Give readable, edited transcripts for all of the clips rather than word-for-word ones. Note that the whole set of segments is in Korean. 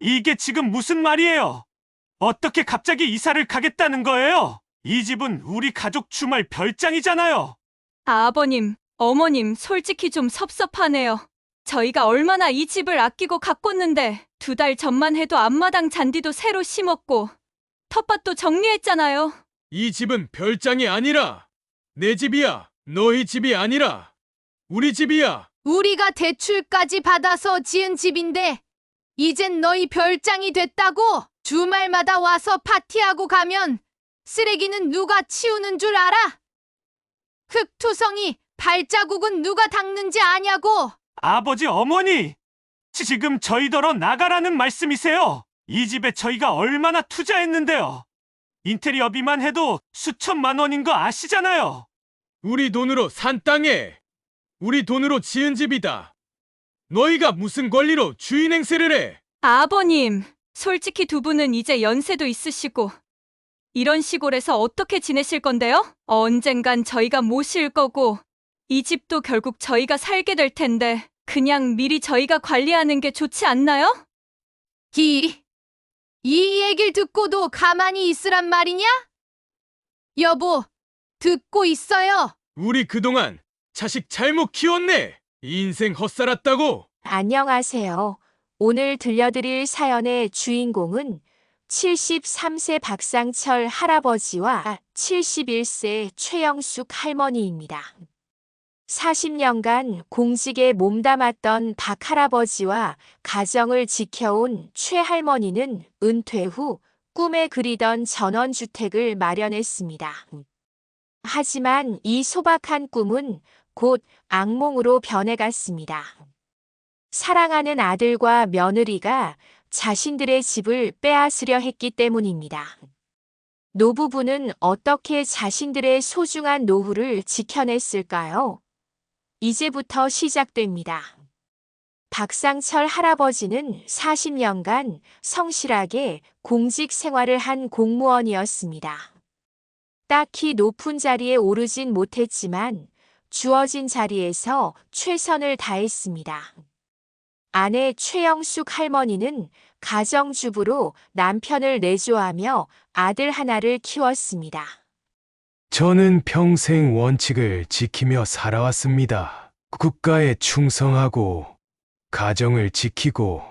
이게 지금 무슨 말이에요? 어떻게 갑자기 이사를 가겠다는 거예요? 이 집은 우리 가족 주말 별장이잖아요. 아버님, 어머님, 솔직히 좀 섭섭하네요. 저희가 얼마나 이 집을 아끼고 가꿨는데 2달 전만 해도 앞마당 잔디도 새로 심었고 텃밭도 정리했잖아요. 이 집은 별장이 아니라 내 집이야. 너희 집이 아니라 우리 집이야. 우리가 대출까지 받아서 지은 집인데 이젠 너희 별장이 됐다고? 주말마다 와서 파티하고 가면 쓰레기는 누가 치우는 줄 알아? 흙투성이 발자국은 누가 닦는지 아냐고? 아버지, 어머니! 지금 저희더러 나가라는 말씀이세요? 이 집에 저희가 얼마나 투자했는데요. 인테리어비만 해도 수천만 원인 거 아시잖아요. 우리 돈으로 산 땅에 우리 돈으로 지은 집이다. 너희가 무슨 권리로 주인 행세를 해? 아버님, 솔직히 2분은 이제 연세도 있으시고 이런 시골에서 어떻게 지내실 건데요? 언젠간 저희가 모실 거고 이 집도 결국 저희가 살게 될 텐데 그냥 미리 저희가 관리하는 게 좋지 않나요? 이 얘길 듣고도 가만히 있으란 말이냐? 여보, 듣고 있어요. 우리 그동안 자식 잘못 키웠네. 인생 헛살았다고. 안녕하세요. 오늘 들려드릴 사연의 주인공은 73세 박상철 할아버지와 71세 최영숙 할머니입니다. 40년간 공직에 몸담았던 박 할아버지와 가정을 지켜온 최 할머니는 은퇴 후 꿈에 그리던 전원주택을 마련했습니다. 하지만 이 소박한 꿈은 곧 악몽으로 변해갔습니다. 사랑하는 아들과 며느리가 자신들의 집을 빼앗으려 했기 때문입니다. 노부부는 어떻게 자신들의 소중한 노후를 지켜냈을까요? 이제부터 시작됩니다. 박상철 할아버지는 40년간 성실하게 공직 생활을 한 공무원이었습니다. 딱히 높은 자리에 오르진 못했지만 주어진 자리에서 최선을 다했습니다. 아내 최영숙 할머니는 가정주부로 남편을 내조하며 아들 하나를 키웠습니다. 저는 평생 원칙을 지키며 살아왔습니다. 국가에 충성하고 가정을 지키고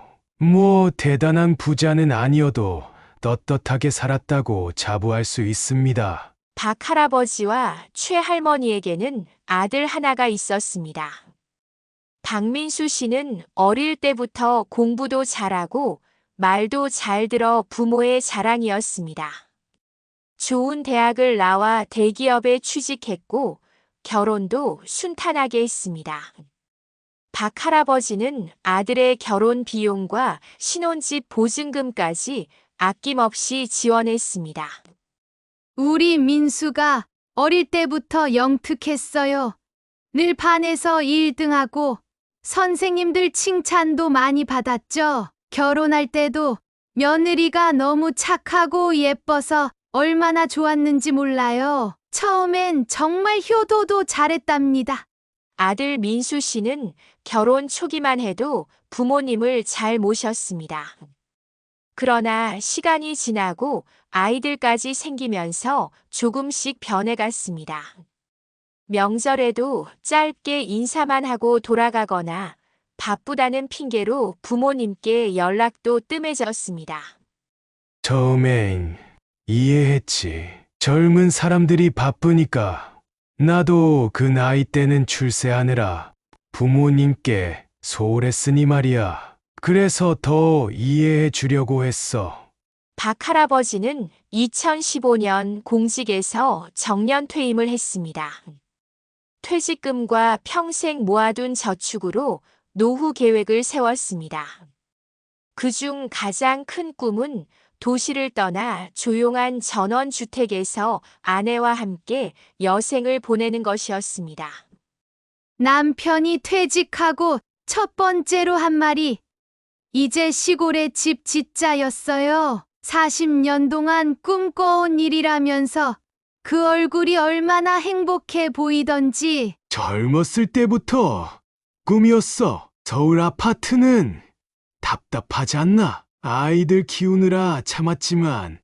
대단한 부자는 아니어도 떳떳하게 살았다고 자부할 수 있습니다. 박 할아버지와 최 할머니에게는 아들 하나가 있었습니다. 박민수 씨는 어릴 때부터 공부도 잘하고 말도 잘 들어 부모의 자랑이었습니다. 좋은 대학을 나와 대기업에 취직했고 결혼도 순탄하게 했습니다. 박 할아버지는 아들의 결혼 비용과 신혼집 보증금까지 아낌없이 지원했습니다. 우리 민수가 어릴 때부터 영특했어요. 늘 반에서 1등하고 선생님들 칭찬도 많이 받았죠. 결혼할 때도 며느리가 너무 착하고 예뻐서 얼마나 좋았는지 몰라요. 처음엔 정말 효도도 잘했답니다. 아들 민수 씨는 결혼 초기만 해도 부모님을 잘 모셨습니다. 그러나 시간이 지나고 아이들까지 생기면서 조금씩 변해갔습니다. 명절에도 짧게 인사만 하고 돌아가거나 바쁘다는 핑계로 부모님께 연락도 뜸해졌습니다. 처음엔 이해했지. 젊은 사람들이 바쁘니까 나도 그 나이 때는 출세하느라 부모님께 소홀했으니 말이야. 그래서 더 이해해 주려고 했어. 박 할아버지는 2015년 공직에서 정년 퇴임을 했습니다. 퇴직금과 평생 모아둔 저축으로 노후 계획을 세웠습니다. 그중 가장 큰 꿈은 도시를 떠나 조용한 전원주택에서 아내와 함께 여생을 보내는 것이었습니다. 남편이 퇴직하고 첫 번째로 한 말이 이제 시골에 집 짓자였어요. 40년 동안 꿈꿔온 일이라면서 그 얼굴이 얼마나 행복해 보이던지. 젊었을 때부터 꿈이었어. 서울 아파트는 답답하지 않나? 아이들 키우느라 참았지만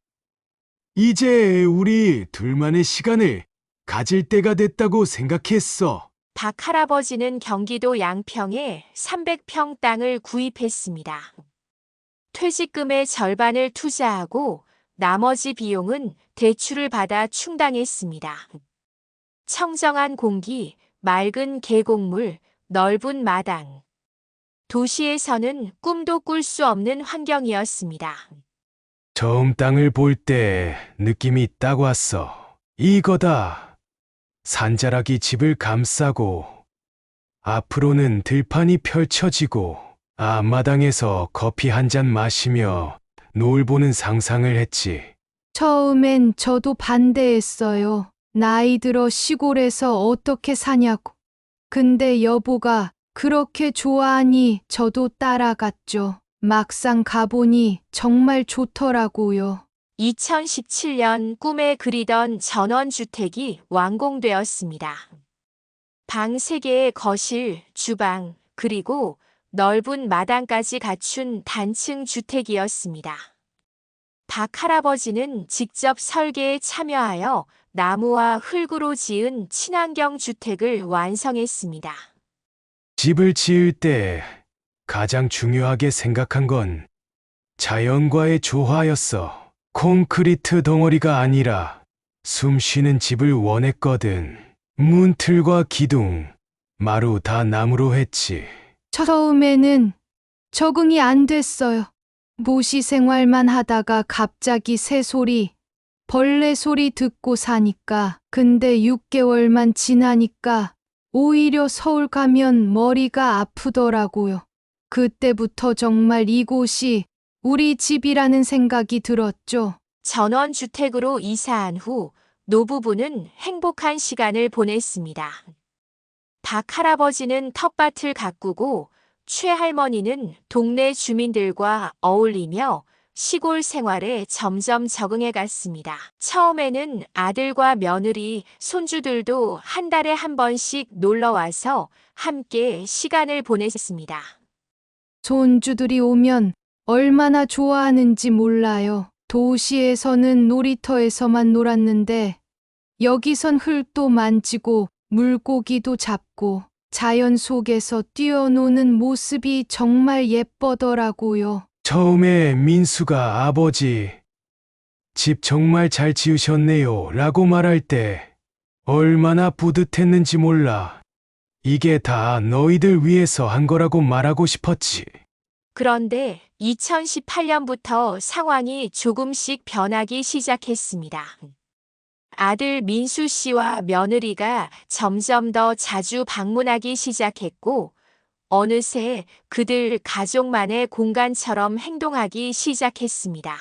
이제 우리 둘만의 시간을 가질 때가 됐다고 생각했어. 박 할아버지는 경기도 양평에 300평 땅을 구입했습니다. 퇴직금의 절반을 투자하고 나머지 비용은 대출을 받아 충당했습니다. 청정한 공기, 맑은 계곡물, 넓은 마당. 도시에서는 꿈도 꿀 수 없는 환경이었습니다. 처음 땅을 볼 때 느낌이 딱 왔어. 이거다. 산자락이 집을 감싸고 앞으로는 들판이 펼쳐지고 앞마당에서 커피 한 잔 마시며 노을 보는 상상을 했지. 처음엔 저도 반대했어요. 나이 들어 시골에서 어떻게 사냐고. 근데 여보가 그렇게 좋아하니 저도 따라갔죠. 막상 가보니 정말 좋더라고요. 2017년 꿈에 그리던 전원주택이 완공되었습니다. 방 3개의 거실, 주방, 그리고 넓은 마당까지 갖춘 단층 주택이었습니다. 박 할아버지는 직접 설계에 참여하여 나무와 흙으로 지은 친환경 주택을 완성했습니다. 집을 지을 때 가장 중요하게 생각한 건 자연과의 조화였어. 콘크리트 덩어리가 아니라 숨 쉬는 집을 원했거든. 문틀과 기둥, 마루 다 나무로 했지. 처음에는 적응이 안 됐어요. 모시 생활만 하다가 갑자기 새소리, 벌레 소리 듣고 사니까. 근데 6개월만 지나니까 오히려 서울 가면 머리가 아프더라고요. 그때부터 정말 이곳이 우리 집이라는 생각이 들었죠. 전원주택으로 이사한 후 노부부는 행복한 시간을 보냈습니다. 박 할아버지는 텃밭을 가꾸고 최할머니는 동네 주민들과 어울리며 시골 생활에 점점 적응해 갔습니다. 처음에는 아들과 며느리, 손주들도 한 달에 한 번씩 놀러 와서 함께 시간을 보냈습니다. 손주들이 오면 얼마나 좋아하는지 몰라요. 도시에서는 놀이터에서만 놀았는데 여기선 흙도 만지고 물고기도 잡고 자연 속에서 뛰어노는 모습이 정말 예쁘더라고요. 처음에 민수가 아버지, 집 정말 잘 지으셨네요 라고 말할 때 얼마나 뿌듯했는지 몰라. 이게 다 너희들 위해서 한 거라고 말하고 싶었지. 그런데 2018년부터 상황이 조금씩 변하기 시작했습니다. 아들 민수 씨와 며느리가 점점 더 자주 방문하기 시작했고, 어느새 그들 가족만의 공간처럼 행동하기 시작했습니다.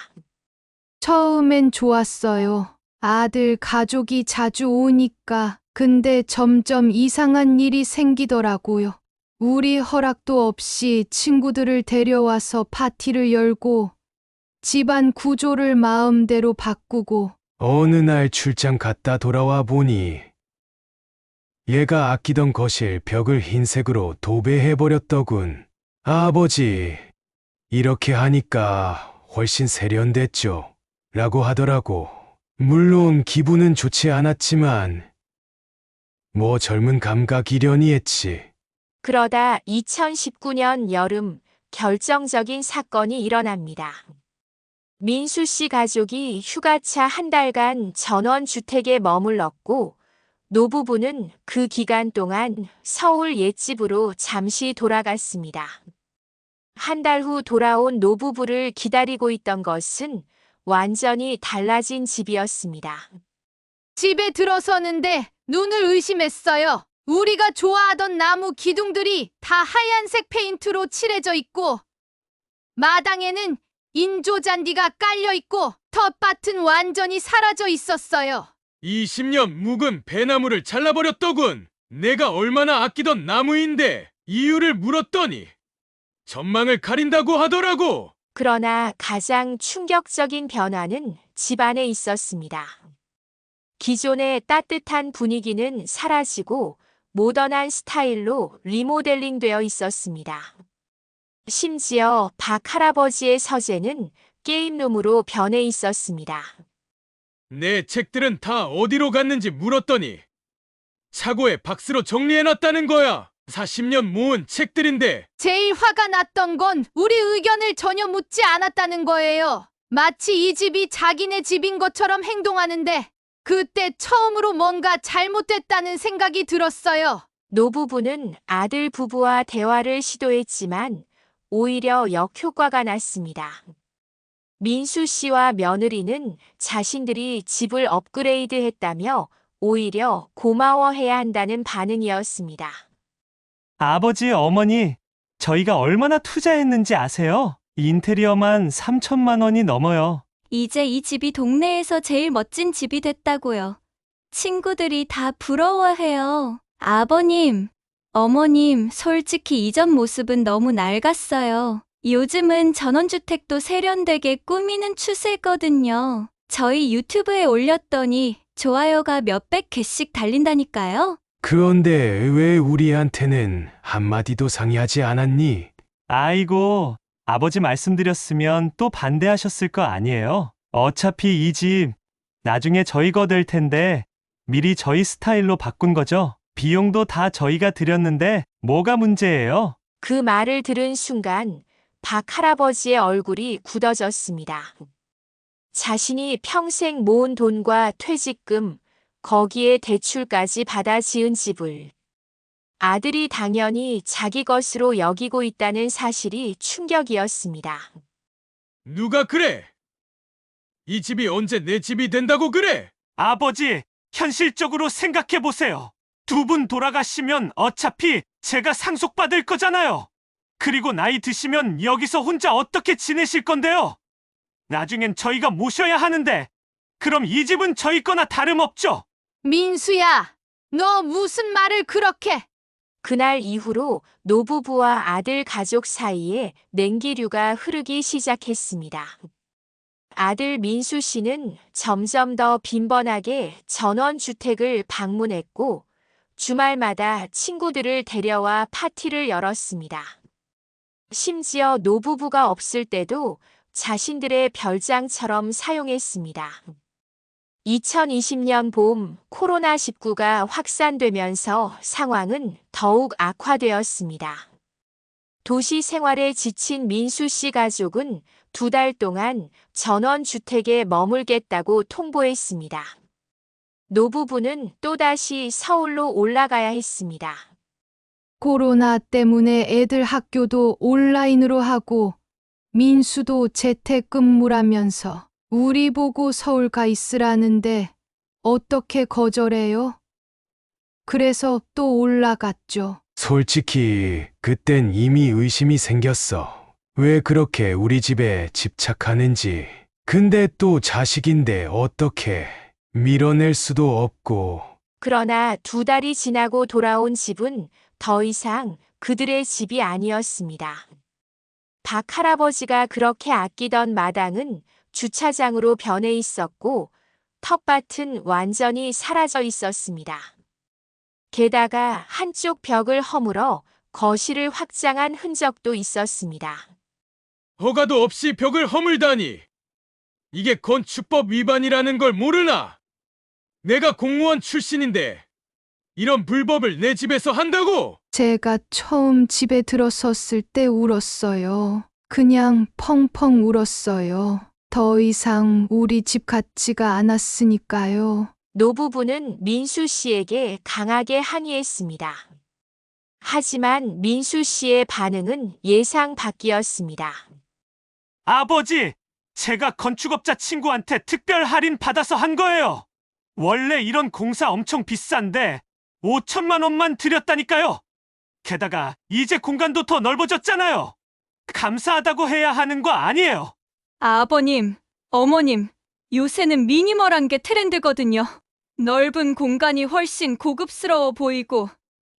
처음엔 좋았어요. 아들 가족이 자주 오니까. 근데 점점 이상한 일이 생기더라고요. 우리 허락도 없이 친구들을 데려와서 파티를 열고 집안 구조를 마음대로 바꾸고. 어느 날 출장 갔다 돌아와 보니 얘가 아끼던 거실 벽을 흰색으로 도배해버렸더군. 아버지, 이렇게 하니까 훨씬 세련됐죠? 라고 하더라고. 물론 기분은 좋지 않았지만 뭐 젊은 감각이려니 했지. 그러다 2019년 여름 결정적인 사건이 일어납니다. 민수 씨 가족이 휴가차 한 달간 전원주택에 머물렀고, 노부부는 그 기간 동안 서울 옛집으로 잠시 돌아갔습니다. 한 달 후 돌아온 노부부를 기다리고 있던 것은 완전히 달라진 집이었습니다. 집에 들어서는데 눈을 의심했어요. 우리가 좋아하던 나무 기둥들이 다 하얀색 페인트로 칠해져 있고, 마당에는 인조잔디가 깔려 있고, 텃밭은 완전히 사라져 있었어요. 20년 묵은 배나무를 잘라버렸더군. 내가 얼마나 아끼던 나무인데 이유를 물었더니 전망을 가린다고 하더라고. 그러나 가장 충격적인 변화는 집안에 있었습니다. 기존의 따뜻한 분위기는 사라지고 모던한 스타일로 리모델링 되어 있었습니다. 심지어 박 할아버지의 서재는 게임룸으로 변해 있었습니다. 내 책들은 다 어디로 갔는지 물었더니 차고에 박스로 정리해놨다는 거야. 40년 모은 책들인데 제일 화가 났던 건 우리 의견을 전혀 묻지 않았다는 거예요. 마치 이 집이 자기네 집인 것처럼 행동하는데 그때 처음으로 뭔가 잘못됐다는 생각이 들었어요. 노부부는 아들 부부와 대화를 시도했지만 오히려 역효과가 났습니다. 민수 씨와 며느리는 자신들이 집을 업그레이드했다며 오히려 고마워해야 한다는 반응이었습니다. 아버지, 어머니, 저희가 얼마나 투자했는지 아세요? 인테리어만 3천만 원이 넘어요. 이제 이 집이 동네에서 제일 멋진 집이 됐다고요. 친구들이 다 부러워해요. 아버님, 어머님, 솔직히 이전 모습은 너무 낡았어요. 요즘은 전원주택도 세련되게 꾸미는 추세거든요. 저희 유튜브에 올렸더니 좋아요가 몇백 개씩 달린다니까요. 그런데 왜 우리한테는 한마디도 상의하지 않았니? 아이고, 아버지 말씀드렸으면 또 반대하셨을 거 아니에요? 어차피 이 집 나중에 저희 거 될 텐데 미리 저희 스타일로 바꾼 거죠? 비용도 다 저희가 드렸는데 뭐가 문제예요? 그 말을 들은 순간 박 할아버지의 얼굴이 굳어졌습니다. 자신이 평생 모은 돈과 퇴직금, 거기에 대출까지 받아 지은 집을 아들이 당연히 자기 것으로 여기고 있다는 사실이 충격이었습니다. 누가 그래? 이 집이 언제 내 집이 된다고 그래? 아버지, 현실적으로 생각해 보세요. 두 분 돌아가시면 어차피 제가 상속받을 거잖아요. 그리고 나이 드시면 여기서 혼자 어떻게 지내실 건데요? 나중엔 저희가 모셔야 하는데 그럼 이 집은 저희 거나 다름없죠? 민수야, 너 무슨 말을 그렇게... 그날 이후로 노부부와 아들 가족 사이에 냉기류가 흐르기 시작했습니다. 아들 민수 씨는 점점 더 빈번하게 전원주택을 방문했고 주말마다 친구들을 데려와 파티를 열었습니다. 심지어 노부부가 없을 때도 자신들의 별장처럼 사용했습니다. 2020년 봄 코로나19가 확산되면서 상황은 더욱 악화되었습니다. 도시 생활에 지친 민수 씨 가족은 2달 동안 전원주택에 머물겠다고 통보했습니다. 노부부는 또다시 서울로 올라가야 했습니다. 코로나 때문에 애들 학교도 온라인으로 하고 민수도 재택근무라면서 우리 보고 서울 가 있으라는데 어떻게 거절해요? 그래서 또 올라갔죠. 솔직히 그땐 이미 의심이 생겼어. 왜 그렇게 우리 집에 집착하는지. 근데 또 자식인데 어떻게 밀어낼 수도 없고. 그러나 2달이 지나고 돌아온 집은 더 이상 그들의 집이 아니었습니다. 박 할아버지가 그렇게 아끼던 마당은 주차장으로 변해 있었고 텃밭은 완전히 사라져 있었습니다. 게다가 한쪽 벽을 허물어 거실을 확장한 흔적도 있었습니다. 허가도 없이 벽을 허물다니. 이게 건축법 위반이라는 걸 모르나? 내가 공무원 출신인데 이런 불법을 내 집에서 한다고? 제가 처음 집에 들어섰을 때 울었어요. 그냥 펑펑 울었어요. 더 이상 우리 집 같지가 않았으니까요. 노부부는 민수 씨에게 강하게 항의했습니다. 하지만 민수 씨의 반응은 예상 밖이었습니다. 아버지, 제가 건축업자 친구한테 특별 할인 받아서 한 거예요. 원래 이런 공사 엄청 비싼데 5천만 원만 드렸다니까요. 게다가 이제 공간도 더 넓어졌잖아요. 감사하다고 해야 하는 거 아니에요. 아버님, 어머님, 요새는 미니멀한 게 트렌드거든요. 넓은 공간이 훨씬 고급스러워 보이고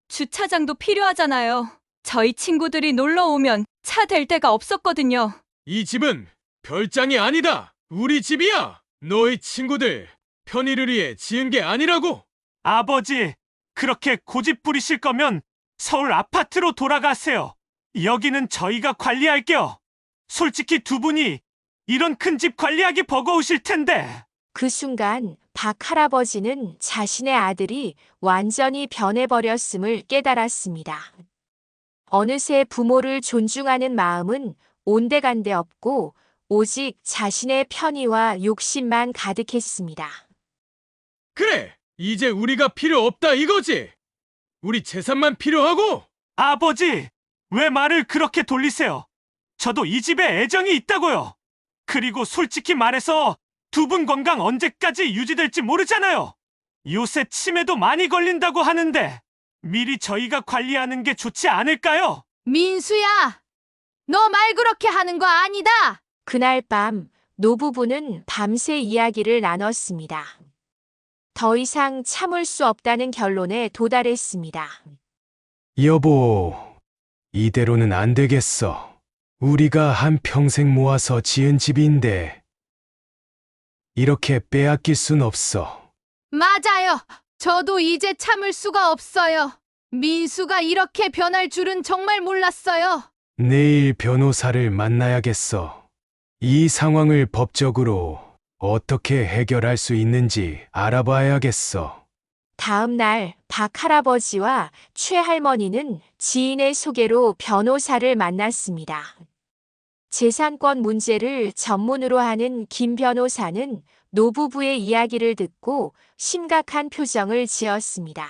주차장도 필요하잖아요. 저희 친구들이 놀러 오면 차 댈 데가 없었거든요. 이 집은 별장이 아니다. 우리 집이야. 너희 친구들 편의를 위해 지은 게 아니라고. 아버지, 그렇게 고집 부리실 거면 서울 아파트로 돌아가세요. 여기는 저희가 관리할게요. 솔직히 두 분이 이런 큰 집 관리하기 버거우실 텐데. 그 순간 박 할아버지는 자신의 아들이 완전히 변해버렸음을 깨달았습니다. 어느새 부모를 존중하는 마음은 온데간데 없고 오직 자신의 편의와 욕심만 가득했습니다. 그래, 이제 우리가 필요 없다 이거지. 우리 재산만 필요하고. 아버지, 왜 말을 그렇게 돌리세요? 저도 이 집에 애정이 있다고요. 그리고 솔직히 말해서 두 분 건강 언제까지 유지될지 모르잖아요. 요새 치매도 많이 걸린다고 하는데 미리 저희가 관리하는 게 좋지 않을까요? 민수야, 너 말 그렇게 하는 거 아니다. 그날 밤 노부부는 밤새 이야기를 나눴습니다. 더 이상 참을 수 없다는 결론에 도달했습니다. 여보, 이대로는 안 되겠어. 우리가 한평생 모아서 지은 집인데 이렇게 빼앗길 순 없어. 맞아요. 저도 이제 참을 수가 없어요. 민수가 이렇게 변할 줄은 정말 몰랐어요. 내일 변호사를 만나야겠어. 이 상황을 법적으로 어떻게 해결할 수 있는지 알아봐야겠어. 다음 날 박 할아버지와 최 할머니는 지인의 소개로 변호사를 만났습니다. 재산권 문제를 전문으로 하는 김 변호사는 노부부의 이야기를 듣고 심각한 표정을 지었습니다.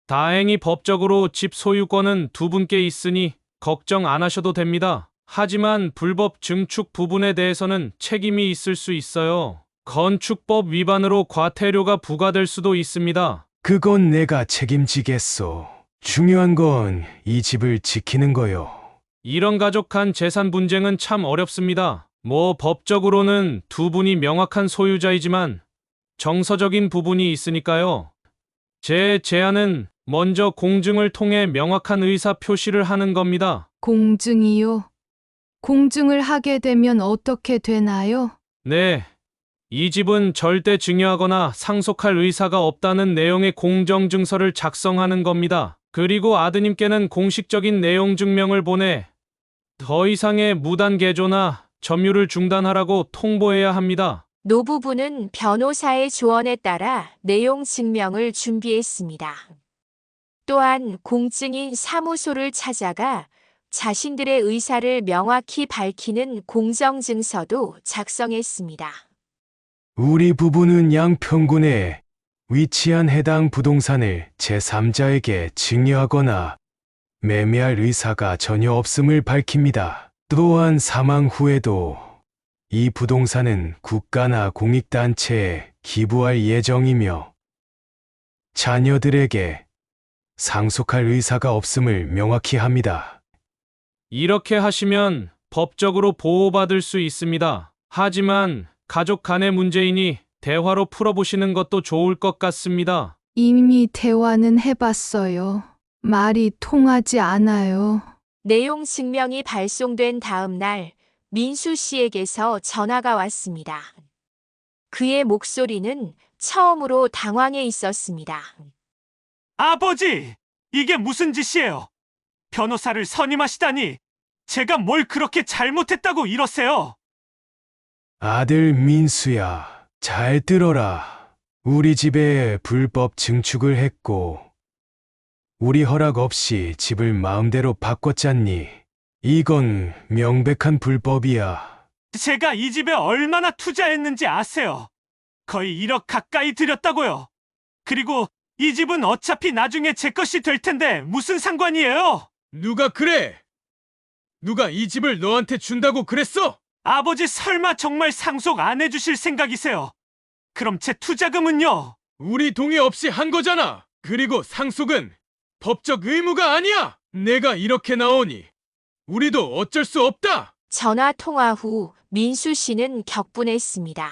다행히 법적으로 집 소유권은 두 분께 있으니 걱정 안 하셔도 됩니다. 하지만 불법 증축 부분에 대해서는 책임이 있을 수 있어요. 건축법 위반으로 과태료가 부과될 수도 있습니다. 그건 내가 책임지겠소. 중요한 건 이 집을 지키는 거요. 이런 가족 간 재산 분쟁은 참 어렵습니다. 법적으로는 두 분이 명확한 소유자이지만 정서적인 부분이 있으니까요. 제 제안은 먼저 공증을 통해 명확한 의사 표시를 하는 겁니다. 공증이요? 공증을 하게 되면 어떻게 되나요? 네. 이 집은 절대 증여하거나 상속할 의사가 없다는 내용의 공정증서를 작성하는 겁니다. 그리고 아드님께는 공식적인 내용 증명을 보내 더 이상의 무단 개조나 점유를 중단하라고 통보해야 합니다. 노부부는 변호사의 조언에 따라 내용 증명을 준비했습니다. 또한 공증인 사무소를 찾아가 자신들의 의사를 명확히 밝히는 공정증서도 작성했습니다. 우리 부부는 양평군에 위치한 해당 부동산을 제3자에게 증여하거나 매매할 의사가 전혀 없음을 밝힙니다. 또한 사망 후에도 이 부동산은 국가나 공익단체에 기부할 예정이며 자녀들에게 상속할 의사가 없음을 명확히 합니다. 이렇게 하시면 법적으로 보호받을 수 있습니다. 하지만 가족 간의 문제이니 대화로 풀어보시는 것도 좋을 것 같습니다. 이미 대화는 해봤어요. 말이 통하지 않아요. 내용 증명이 발송된 다음 날 민수 씨에게서 전화가 왔습니다. 그의 목소리는 처음으로 당황해 있었습니다. 아버지, 이게 무슨 짓이에요? 변호사를 선임하시다니 제가 뭘 그렇게 잘못했다고 이러세요? 아들 민수야, 잘 들어라. 우리 집에 불법 증축을 했고 우리 허락 없이 집을 마음대로 바꿨잖니. 이건 명백한 불법이야. 제가 이 집에 얼마나 투자했는지 아세요? 거의 1억 가까이 들였다고요. 그리고 이 집은 어차피 나중에 제 것이 될 텐데 무슨 상관이에요? 누가 그래? 누가 이 집을 너한테 준다고 그랬어? 아버지 설마 정말 상속 안 해주실 생각이세요? 그럼 제 투자금은요? 우리 동의 없이 한 거잖아. 그리고 상속은 법적 의무가 아니야. 내가 이렇게 나오니 우리도 어쩔 수 없다. 전화 통화 후 민수 씨는 격분했습니다.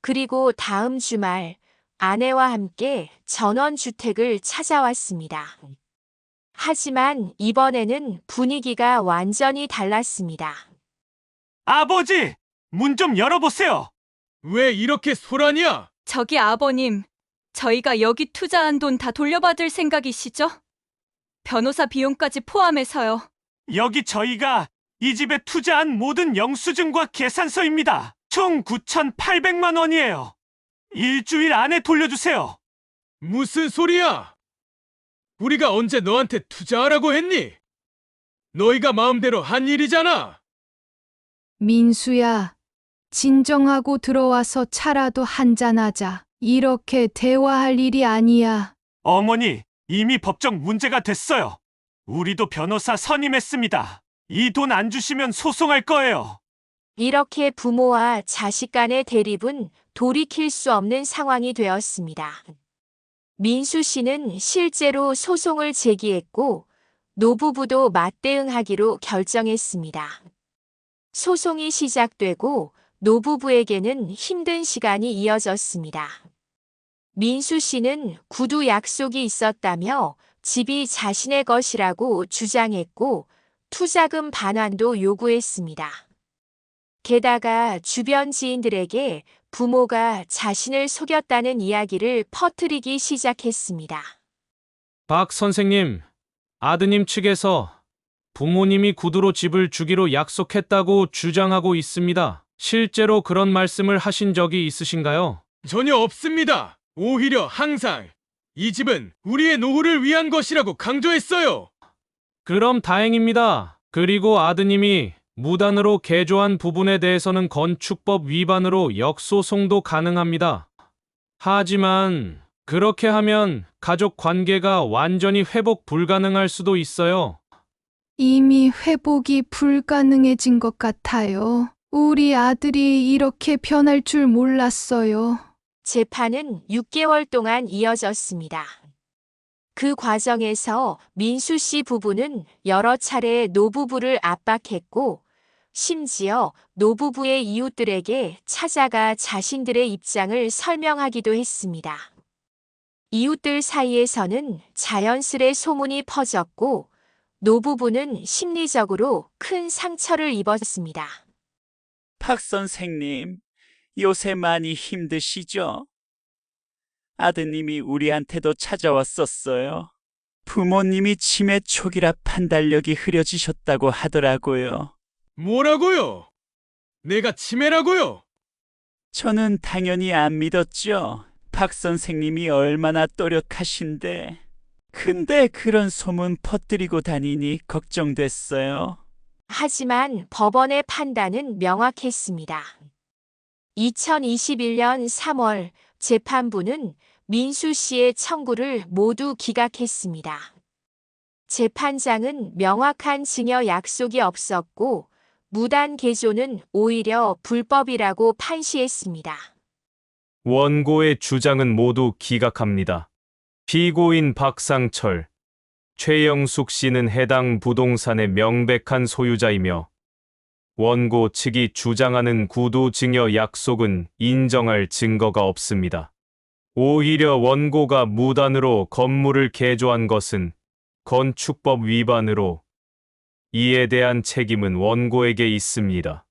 그리고 다음 주말 아내와 함께 전원주택을 찾아왔습니다. 하지만 이번에는 분위기가 완전히 달랐습니다. 아버지, 문 좀 열어보세요. 왜 이렇게 소란이야? 저기 아버님, 저희가 여기 투자한 돈 다 돌려받을 생각이시죠? 변호사 비용까지 포함해서요. 여기 저희가 이 집에 투자한 모든 영수증과 계산서입니다. 총 9,800만 원이에요. 일주일 안에 돌려주세요. 무슨 소리야? 우리가 언제 너한테 투자하라고 했니? 너희가 마음대로 한 일이잖아. 민수야, 진정하고 들어와서 차라도 한잔하자. 이렇게 대화할 일이 아니야. 어머니, 이미 법적 문제가 됐어요. 우리도 변호사 선임했습니다. 이 돈 안 주시면 소송할 거예요. 이렇게 부모와 자식 간의 대립은 돌이킬 수 없는 상황이 되었습니다. 민수 씨는 실제로 소송을 제기했고 노부부도 맞대응하기로 결정했습니다. 소송이 시작되고 노부부에게는 힘든 시간이 이어졌습니다. 민수 씨는 구두 약속이 있었다며 집이 자신의 것이라고 주장했고 투자금 반환도 요구했습니다. 게다가 주변 지인들에게 부모가 자신을 속였다는 이야기를 퍼뜨리기 시작했습니다. 박 선생님, 아드님 측에서 부모님이 구두로 집을 주기로 약속했다고 주장하고 있습니다. 실제로 그런 말씀을 하신 적이 있으신가요? 전혀 없습니다. 오히려 항상 이 집은 우리의 노후를 위한 것이라고 강조했어요. 그럼 다행입니다. 그리고 아드님이 무단으로 개조한 부분에 대해서는 건축법 위반으로 역소송도 가능합니다. 하지만 그렇게 하면 가족 관계가 완전히 회복 불가능할 수도 있어요. 이미 회복이 불가능해진 것 같아요. 우리 아들이 이렇게 변할 줄 몰랐어요. 재판은 6개월 동안 이어졌습니다. 그 과정에서 민수 씨 부부는 여러 차례 노부부를 압박했고 심지어 노부부의 이웃들에게 찾아가 자신들의 입장을 설명하기도 했습니다. 이웃들 사이에서는 자연스레 소문이 퍼졌고 노부부는 심리적으로 큰 상처를 입었습니다. 박 선생님, 요새 많이 힘드시죠? 아드님이 우리한테도 찾아왔었어요. 부모님이 치매 초기라 판단력이 흐려지셨다고 하더라고요. 뭐라고요? 내가 치매라고요? 저는 당연히 안 믿었죠. 박 선생님이 얼마나 또렷하신데. 근데 그런 소문 퍼뜨리고 다니니 걱정됐어요. 하지만 법원의 판단은 명확했습니다. 2021년 3월 재판부는 민수 씨의 청구를 모두 기각했습니다. 재판장은 명확한 증여 약속이 없었고 무단 개조는 오히려 불법이라고 판시했습니다. 원고의 주장은 모두 기각합니다. 피고인 박상철, 최영숙 씨는 해당 부동산의 명백한 소유자이며 원고 측이 주장하는 구두 증여 약속은 인정할 증거가 없습니다. 오히려 원고가 무단으로 건물을 개조한 것은 건축법 위반으로 이에 대한 책임은 원고에게 있습니다.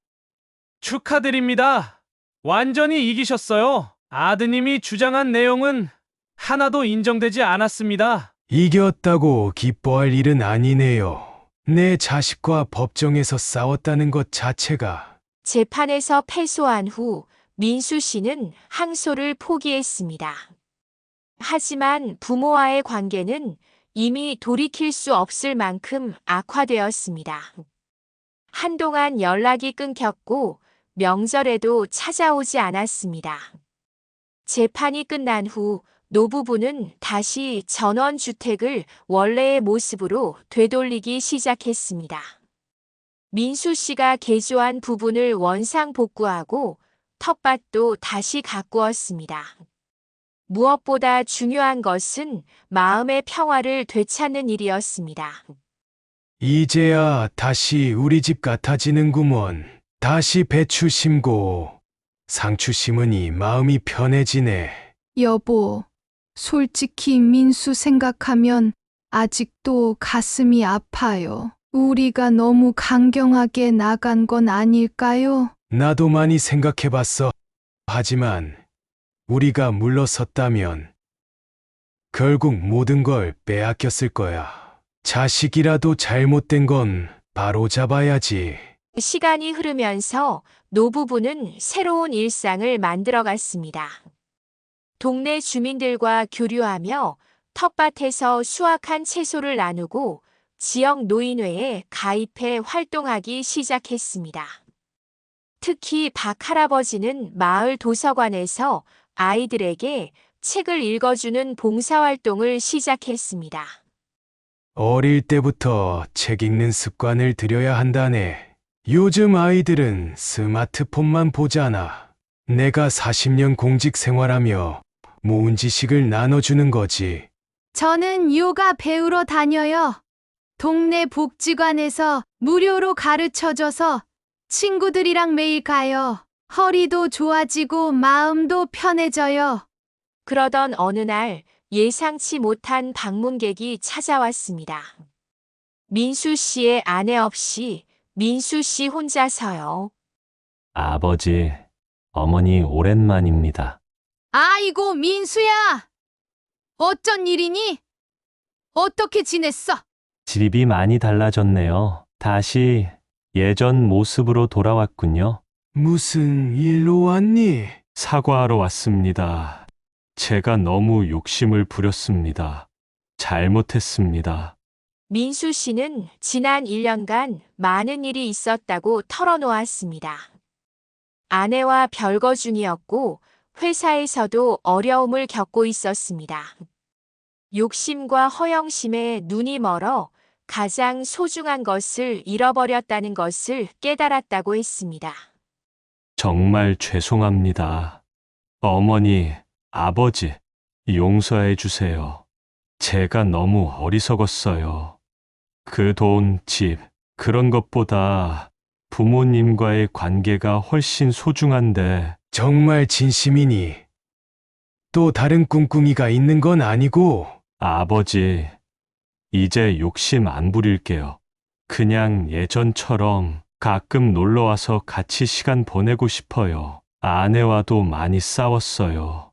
축하드립니다. 완전히 이기셨어요. 아드님이 주장한 내용은 하나도 인정되지 않았습니다. 이겼다고 기뻐할 일은 아니네요. 내 자식과 법정에서 싸웠다는 것 자체가. 재판에서 패소한 후 민수 씨는 항소를 포기했습니다. 하지만 부모와의 관계는 이미 돌이킬 수 없을 만큼 악화되었습니다. 한동안 연락이 끊겼고 명절에도 찾아오지 않았습니다. 재판이 끝난 후 노부부는 다시 전원주택을 원래의 모습으로 되돌리기 시작했습니다. 민수 씨가 개조한 부분을 원상 복구하고 텃밭도 다시 가꾸었습니다. 무엇보다 중요한 것은 마음의 평화를 되찾는 일이었습니다. 이제야 다시 우리 집 같아지는구먼. 다시 배추 심고 상추 심으니 마음이 편해지네. 여보, 솔직히 민수 생각하면 아직도 가슴이 아파요. 우리가 너무 강경하게 나간 건 아닐까요? 나도 많이 생각해봤어. 하지만 우리가 물러섰다면 결국 모든 걸 빼앗겼을 거야. 자식이라도 잘못된 건 바로 잡아야지. 시간이 흐르면서 노부부는 새로운 일상을 만들어갔습니다. 동네 주민들과 교류하며 텃밭에서 수확한 채소를 나누고 지역 노인회에 가입해 활동하기 시작했습니다. 특히 박 할아버지는 마을 도서관에서 아이들에게 책을 읽어주는 봉사활동을 시작했습니다. 어릴 때부터 책 읽는 습관을 들여야 한다네. 요즘 아이들은 스마트폰만 보잖아. 내가 40년 공직 생활하며 모은 지식을 나눠주는 거지. 저는 요가 배우러 다녀요. 동네 복지관에서 무료로 가르쳐줘서 친구들이랑 매일 가요. 허리도 좋아지고 마음도 편해져요. 그러던 어느 날 예상치 못한 방문객이 찾아왔습니다. 민수 씨의 아내 없이 민수 씨 혼자서요. 아버지, 어머니 오랜만입니다. 아이고, 민수야. 어쩐 일이니? 어떻게 지냈어? 집이 많이 달라졌네요. 다시 예전 모습으로 돌아왔군요. 무슨 일로 왔니? 사과하러 왔습니다. 제가 너무 욕심을 부렸습니다. 잘못했습니다. 민수 씨는 지난 1년간 많은 일이 있었다고 털어놓았습니다. 아내와 별거 중이었고 회사에서도 어려움을 겪고 있었습니다. 욕심과 허영심에 눈이 멀어 가장 소중한 것을 잃어버렸다는 것을 깨달았다고 했습니다. 정말 죄송합니다. 어머니, 아버지, 용서해 주세요. 제가 너무 어리석었어요. 그 돈, 집, 그런 것보다 부모님과의 관계가 훨씬 소중한데. 정말 진심이니? 또 다른 꿍꿍이가 있는 건 아니고? 아버지, 이제 욕심 안 부릴게요. 그냥 예전처럼 가끔 놀러와서 같이 시간 보내고 싶어요. 아내와도 많이 싸웠어요.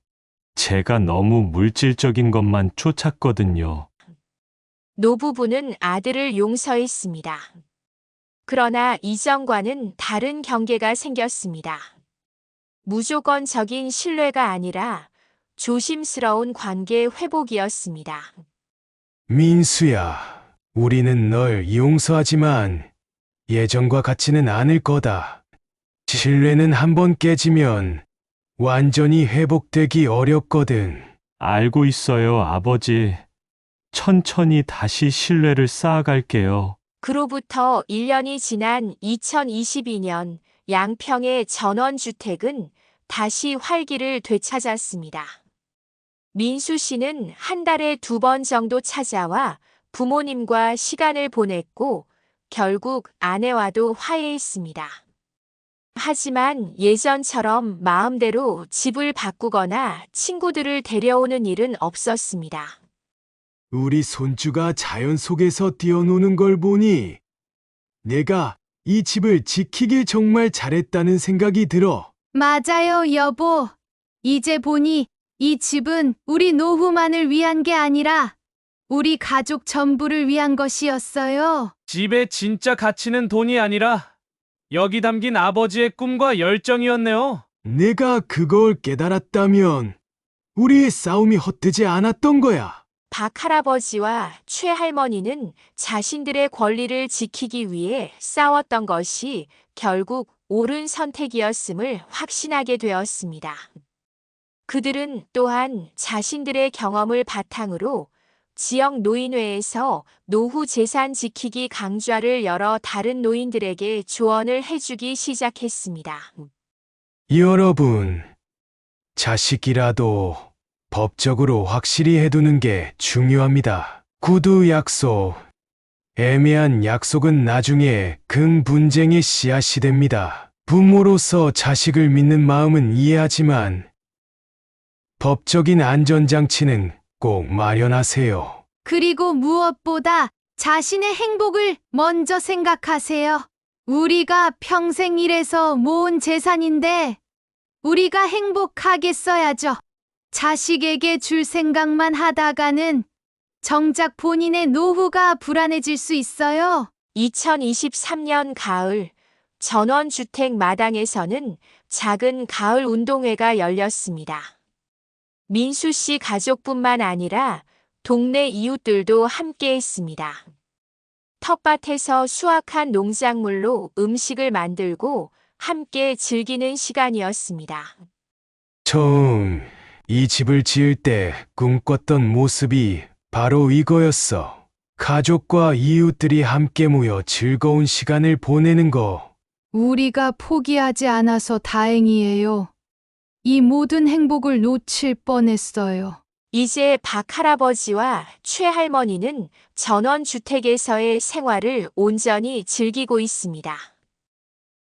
제가 너무 물질적인 것만 쫓았거든요. 노부부는 아들을 용서했습니다. 그러나 이전과는 다른 경계가 생겼습니다. 무조건적인 신뢰가 아니라 조심스러운 관계 회복이었습니다. 민수야, 우리는 널 용서하지만 예전과 같지는 않을 거다. 신뢰는 한번 깨지면 완전히 회복되기 어렵거든. 알고 있어요, 아버지. 천천히 다시 신뢰를 쌓아갈게요. 그로부터 1년이 지난 2022년 양평의 전원주택은 다시 활기를 되찾았습니다. 민수 씨는 한 달에 2번 정도 찾아와 부모님과 시간을 보냈고 결국 아내와도 화해했습니다. 하지만 예전처럼 마음대로 집을 바꾸거나 친구들을 데려오는 일은 없었습니다. 우리 손주가 자연 속에서 뛰어노는 걸 보니 내가 이 집을 지키길 정말 잘했다는 생각이 들어. 맞아요, 여보. 이제 보니 이 집은 우리 노후만을 위한 게 아니라 우리 가족 전부를 위한 것이었어요. 집의 진짜 가치는 돈이 아니라 여기 담긴 아버지의 꿈과 열정이었네요. 내가 그걸 깨달았다면 우리의 싸움이 헛되지 않았던 거야. 박 할아버지와 최 할머니는 자신들의 권리를 지키기 위해 싸웠던 것이 결국 옳은 선택이었음을 확신하게 되었습니다. 그들은 또한 자신들의 경험을 바탕으로 지역 노인회에서 노후 재산 지키기 강좌를 열어 다른 노인들에게 조언을 해주기 시작했습니다. 여러분, 자식이라도 법적으로 확실히 해두는 게 중요합니다. 구두 약속, 애매한 약속은 나중에 큰 분쟁의 씨앗이 됩니다. 부모로서 자식을 믿는 마음은 이해하지만 법적인 안전장치는 꼭 마련하세요. 그리고 무엇보다 자신의 행복을 먼저 생각하세요. 우리가 평생 일해서 모은 재산인데 우리가 행복하겠어야죠. 자식에게 줄 생각만 하다가는 정작 본인의 노후가 불안해질 수 있어요. 2023년 가을, 전원주택 마당에서는 작은 가을 운동회가 열렸습니다. 민수 씨 가족뿐만 아니라 동네 이웃들도 함께 했습니다. 텃밭에서 수확한 농작물로 음식을 만들고 함께 즐기는 시간이었습니다. 처음 이 집을 지을 때 꿈꿨던 모습이 바로 이거였어. 가족과 이웃들이 함께 모여 즐거운 시간을 보내는 거. 우리가 포기하지 않아서 다행이에요. 이 모든 행복을 놓칠 뻔했어요. 이제 박할아버지와 최할머니는 전원주택에서의 생활을 온전히 즐기고 있습니다.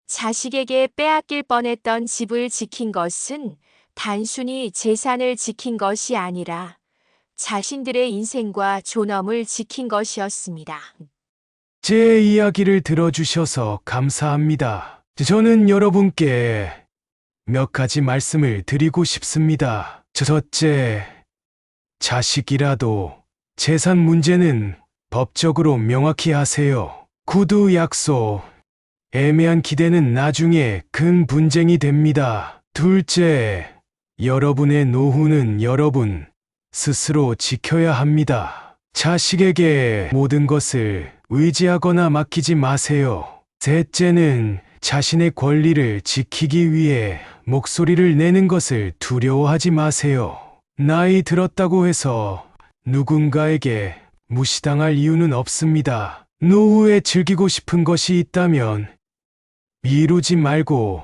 자식에게 빼앗길 뻔했던 집을 지킨 것은 단순히 재산을 지킨 것이 아니라 자신들의 인생과 존엄을 지킨 것이었습니다. 제 이야기를 들어주셔서 감사합니다. 저는 여러분께 몇 가지 말씀을 드리고 싶습니다. 첫째, 자식이라도 재산 문제는 법적으로 명확히 하세요. 구두 약속, 애매한 기대는 나중에 큰 분쟁이 됩니다. 둘째, 여러분의 노후는 여러분 스스로 지켜야 합니다. 자식에게 모든 것을 의지하거나 맡기지 마세요. 셋째는 자신의 권리를 지키기 위해 목소리를 내는 것을 두려워하지 마세요. 나이 들었다고 해서 누군가에게 무시당할 이유는 없습니다. 노후에 즐기고 싶은 것이 있다면 미루지 말고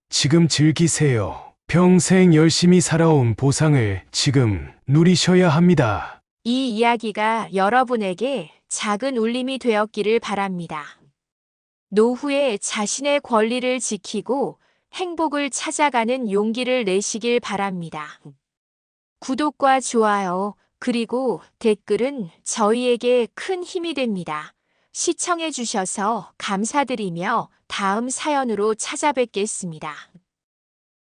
지금 즐기세요. 평생 열심히 살아온 보상을 지금 누리셔야 합니다. 이 이야기가 여러분에게 작은 울림이 되었기를 바랍니다. 노후에 자신의 권리를 지키고 행복을 찾아가는 용기를 내시길 바랍니다. 구독과 좋아요, 그리고 댓글은 저희에게 큰 힘이 됩니다. 시청해 주셔서 감사드리며 다음 사연으로 찾아뵙겠습니다.